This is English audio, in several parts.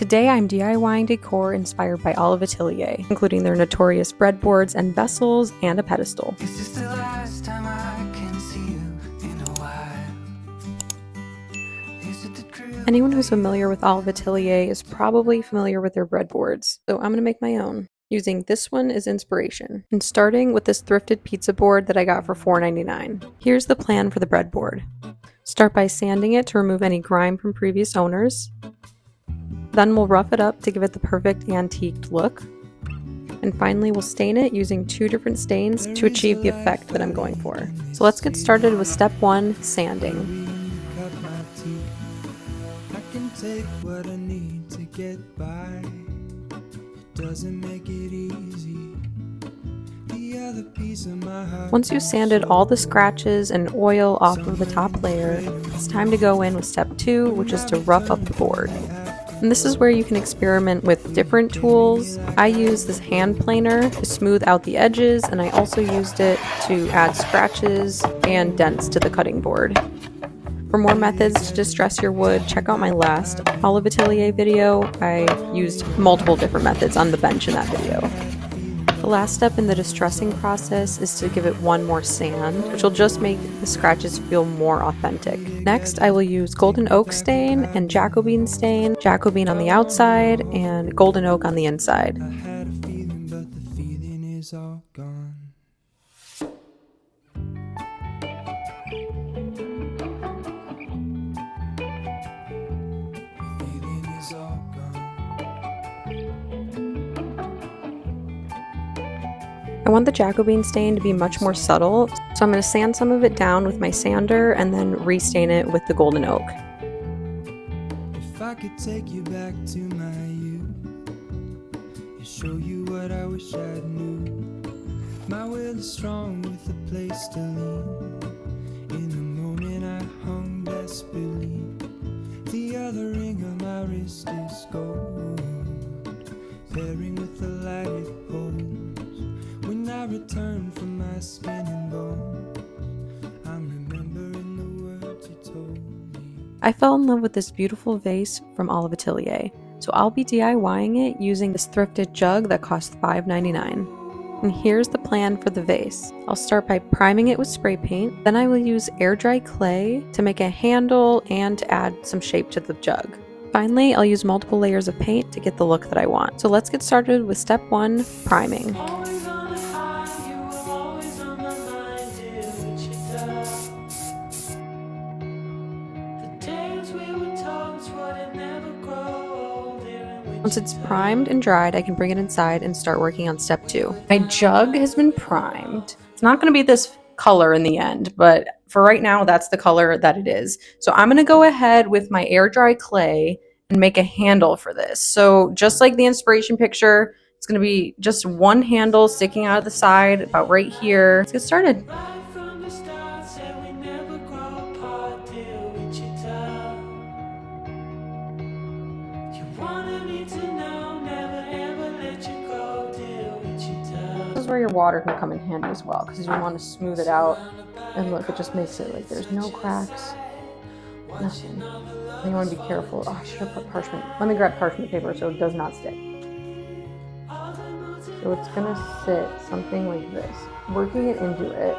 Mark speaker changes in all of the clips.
Speaker 1: Today I'm DIYing decor inspired by Olive Atelier, including their notorious breadboards and vessels and a pedestal.
Speaker 2: It's just the last time I can see you in a while. Is it the drill?
Speaker 1: Anyone who's familiar with Olive Atelier is probably familiar with their breadboards, so I'm going to make my own, using this one as inspiration, and starting with this thrifted pizza board that I got for $4.99. Here's the plan for the breadboard. Start by sanding it to remove any grime from previous owners. Then we'll rough it up to give it the perfect antiqued look. And finally we'll stain it using 2 different stains to achieve the effect that I'm going for. So let's get started with step 1, sanding.
Speaker 2: I can take what I need to get by. It doesn't make it easy. The other piece of my heart.
Speaker 1: Once you've sanded all the scratches and oil off of the top layer, it's time to go in with step 2, which is to rough up the board. And this is where you can experiment with different tools. I use this hand planer to smooth out the edges, and I also used it to add scratches and dents to the cutting board. For more methods to distress your wood, check out my last Olive Atelier video. I used multiple different methods on the bench in that video. The last step in the distressing process is to give it one more sand, which will just make the scratches feel more authentic. Next, I will use golden oak stain and Jacobean stain, Jacobean on the outside and golden oak on the inside.
Speaker 2: I had a feeling, but the feeling is all gone. The feeling is all gone.
Speaker 1: I want the Jacobean stain to be much more subtle, so I'm going to sand some of it down with my sander and then restain it with the golden oak.
Speaker 2: If I could take you back to my youth and show you what I wish I knew. My will is strong with a place to lean. In the moment I hung desperately. The other ring on my wrist is gold, pairing with the light it holds. When I return from my skin and bones, I'm remembering the words you told me.
Speaker 1: I fell in love with this beautiful vase from Olive Atelier, so I'll be DIYing it using this thrifted jug that cost $5.99. And here's the plan for the vase. I'll start by priming it with spray paint, then I will use air dry clay to make a handle and to add some shape to the jug. Finally, I'll use multiple layers of paint to get the look that I want. So let's get started with step 1, priming. Once it's primed and dried, I can bring it inside and start working on step 2. My jug has been primed. It's not going to be this color in the end, but for right now, that's the color that it is. So I'm going to go ahead with my air dry clay and make a handle for this. So just like the inspiration picture, it's going to be just one handle sticking out of the side about right here. Let's get started. This is where your water can come in handy as well, because you want to smooth it out. And look, it just makes it like there's no cracks, nothing. And you want to be careful. Oh, I should have put parchment. Let me grab parchment paper so it does not stick. So it's going to sit something like this, working it into it.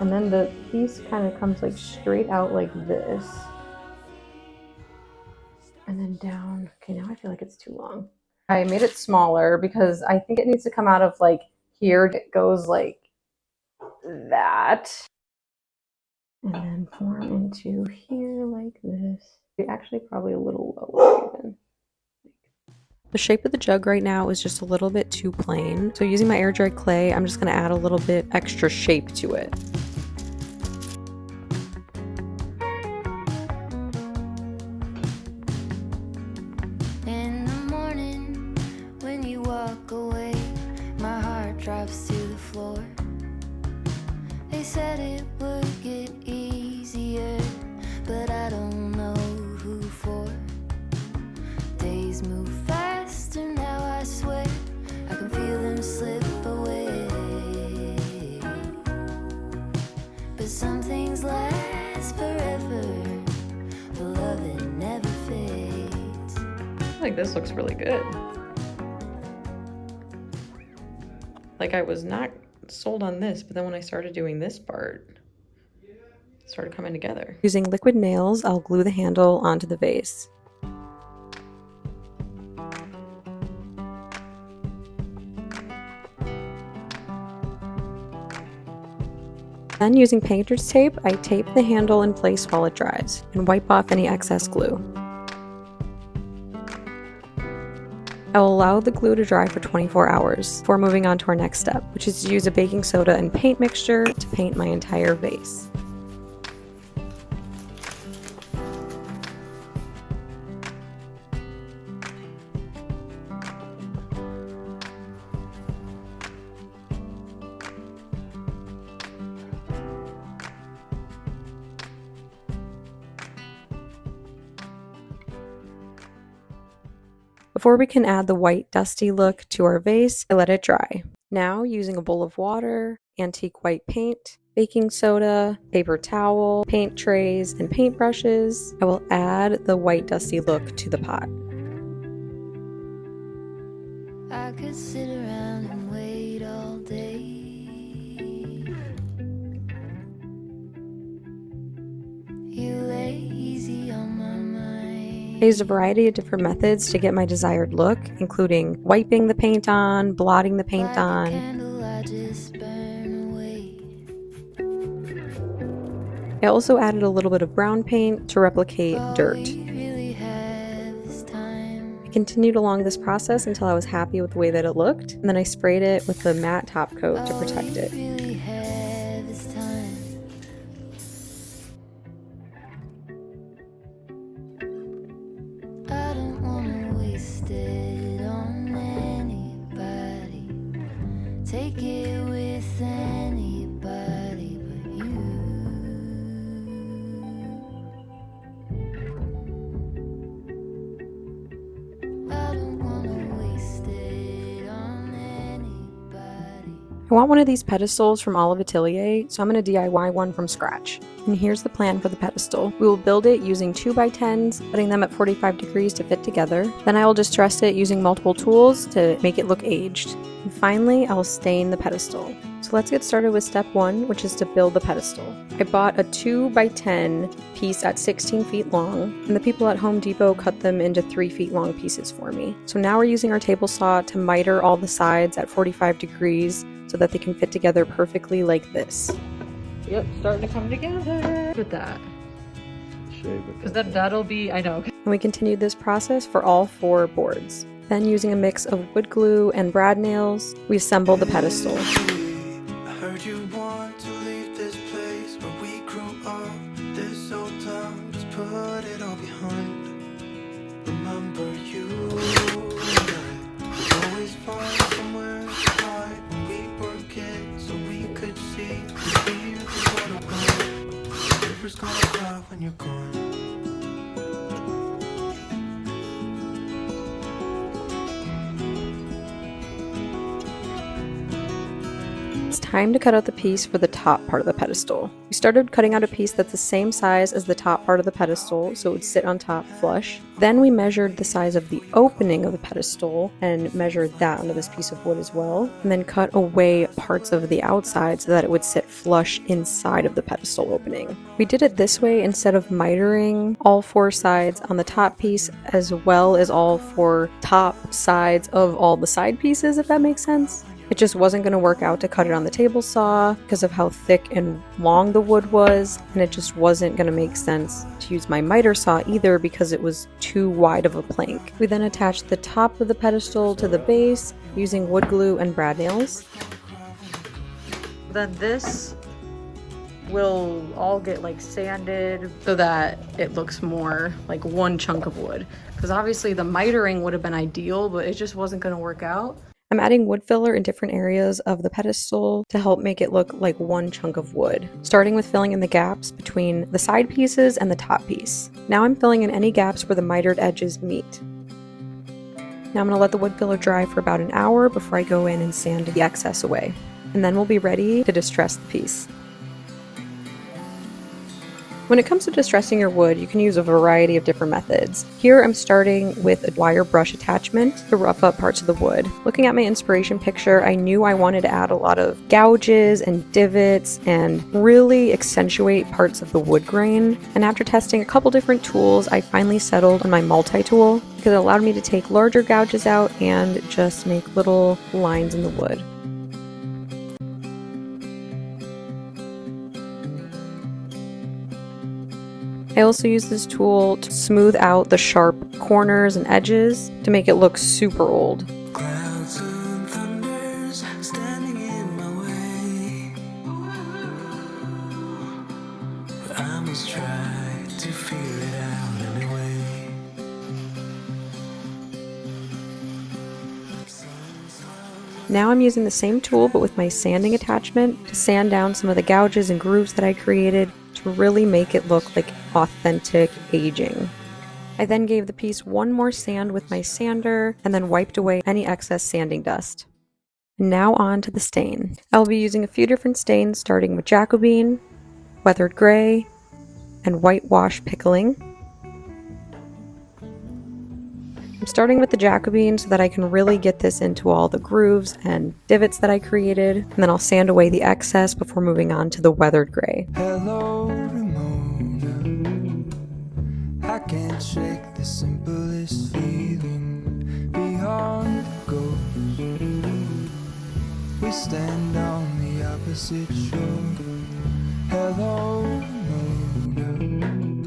Speaker 1: And then the piece kind of comes like straight out like this. And then down. Okay, now I feel like it's too long. I made it smaller because I think it needs to come out of like here. It goes like that. And then form into here like this. Actually, probably a little lower even. The shape of the jug right now is just a little bit too plain. So using my air dry clay, I'm just going to add a little bit extra shape to it.
Speaker 3: In the morning, when you walk away, my heart drops to the floor. They said it would get easier, but I don't know who for. Days move faster now, I swear. I can feel them slip away. But some things last forever. The love that never fades.
Speaker 1: like this looks really good. Like I was not sold on this, but then when I started doing this part, it started coming together. Using liquid nails, I'll glue the handle onto the vase. Then using painter's tape, I tape the handle in place while it dries and wipe off any excess glue. I will allow the glue to dry for 24 hours before moving on to our next step, which is to use a baking soda and paint mixture to paint my entire vase. Before we can add the white dusty look to our vase, I let it dry. Now, using a bowl of water, antique white paint, baking soda, paper towel, paint trays, and paintbrushes, I will add the white dusty look to the pot.
Speaker 3: I could sit around and wait all day. You lay easy on my mind.
Speaker 1: I used a variety of different methods to get my desired look, including wiping the paint on, blotting the paint on. I also added a little bit of brown paint to replicate dirt. I continued along this process until I was happy with the way that it looked, and then I sprayed it with the matte top coat to protect it.
Speaker 3: Take it with anybody but you. I don't wanna waste it on anybody.
Speaker 1: I want one of these pedestals from Olive Ateliers, so I'm going to DIY one from scratch. And here's the plan for the pedestal. We will build it using 2x10s, setting them at 45 degrees to fit together. Then I will distress it using multiple tools to make it look aged. And finally, I will stain the pedestal. So let's get started with step 1, which is to build the pedestal. I bought a 2x10 piece at 16 feet long, and the people at Home Depot cut them into 3 feet long pieces for me. So now we're using our table saw to miter all the sides at 45 degrees so that they can fit together perfectly like this. Yep, starting to come together. Look at that. Because that'll be, I know. And we continued this process for all 4 boards. Then using a mix of wood glue and brad nails, we assembled the pedestal.
Speaker 2: I heard you want to leave this place where we grew up. This old town, just put it all behind. Remember you and I always find somewhere to hide when we were kids, so we could see the years of what are gone. The river's gonna cry when you're gone.
Speaker 1: It's time to cut out the piece for the top part of the pedestal. We started cutting out a piece that's the same size as the top part of the pedestal, so it would sit on top flush. Then we measured the size of the opening of the pedestal and measured that onto this piece of wood as well, and then cut away parts of the outside so that it would sit flush inside of the pedestal opening. We did it this way instead of mitering all 4 sides on the top piece as well as all 4 top sides of all the side pieces, if that makes sense. It just wasn't going to work out to cut it on the table saw because of how thick and long the wood was, and it just wasn't going to make sense to use my miter saw either because it was too wide of a plank. We then attached the top of the pedestal to the base using wood glue and brad nails. Then this will all get like sanded so that it looks more like one chunk of wood, because obviously the mitering would have been ideal, but it just wasn't going to work out. I'm adding wood filler in different areas of the pedestal to help make it look like one chunk of wood, starting with filling in the gaps between the side pieces and the top piece. Now I'm filling in any gaps where the mitered edges meet. Now I'm going to let the wood filler dry for about an hour before I go in and sand the excess away. And then we'll be ready to distress the piece. When it comes to distressing your wood, you can use a variety of different methods. Here I'm starting with a wire brush attachment to rough up parts of the wood. Looking at my inspiration picture, I knew I wanted to add a lot of gouges and divots and really accentuate parts of the wood grain. And after testing a couple different tools, I finally settled on my multi-tool because it allowed me to take larger gouges out and just make little lines in the wood. I also use this tool to smooth out the sharp corners and edges to make it look super old.
Speaker 2: Clouds and thunders standing in my way, but I must try to figure it out anyway.
Speaker 1: Now I'm using the same tool but with my sanding attachment to sand down some of the gouges and grooves that I created to really make it look like authentic aging. I then gave the piece one more sand with my sander and then wiped away any excess sanding dust. Now on to the stain. I'll be using a few different stains starting with Jacobine, weathered gray, and whitewash pickling. I'm starting with the Jacobine so that I can really get this into all the grooves and divots that I created, and then I'll sand away the excess before moving on to the weathered gray.
Speaker 2: Hello, Ramona. I can't shake the simplest feeling beyond the ghost. We stand on the opposite shore. Hello, Ramona.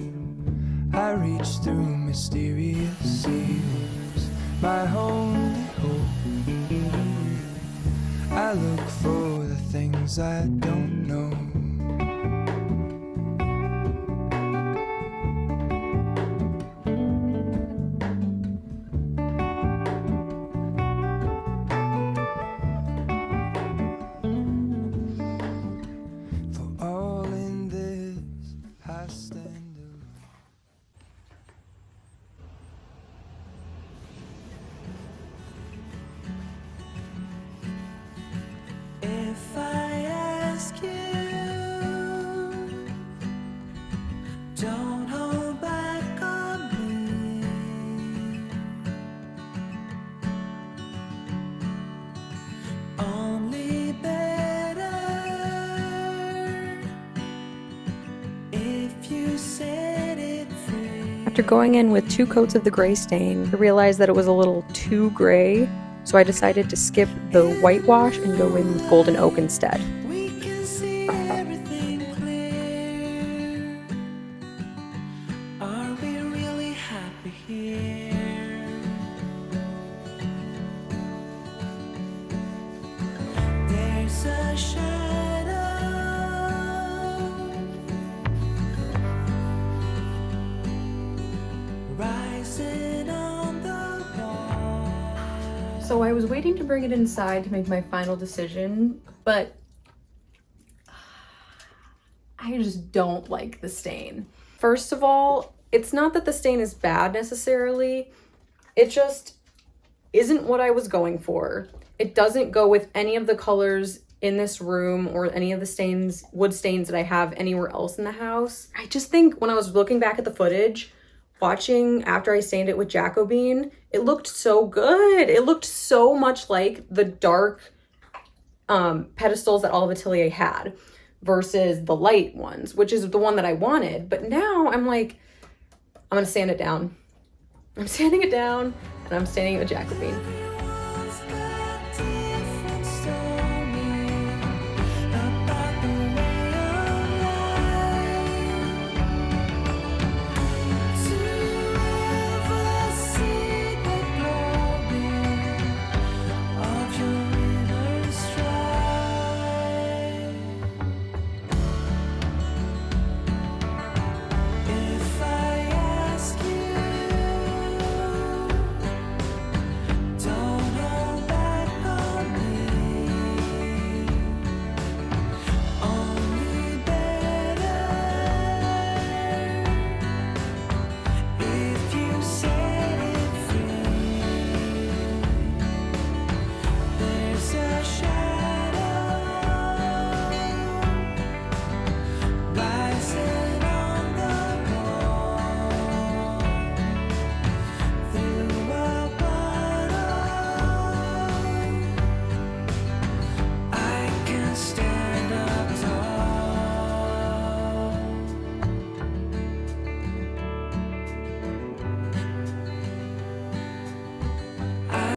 Speaker 2: I reach through mysterious ceilings, my only hope. I look for the things I don't know. For all in this, I stand alone. If I ask you, don't hold back on me. Only better if you set it free.
Speaker 1: After going in with 2 coats of the gray stain, I realized that it was a little too gray, so I decided to skip the whitewash and go in with golden oak instead.
Speaker 2: We can see everything clear. Are we really happy here? There's a shadow rising on the wall.
Speaker 1: So I was waiting to bring it inside to make my final decision, but I just don't like the stain. First of all, it's not that the stain is bad necessarily, it just isn't what I was going for. It doesn't go with any of the colors in this room or any of the stains, wood stains that I have anywhere else in the house. I just think when I was looking back at the footage, watching after I stained it with Jacobine, it looked so good. It looked so much like the dark pedestals that Olive Atelier had versus the light ones, which is the one that I wanted. But now I'm like, I'm gonna sand it down. I'm sanding it down and I'm staining it with Jacobine.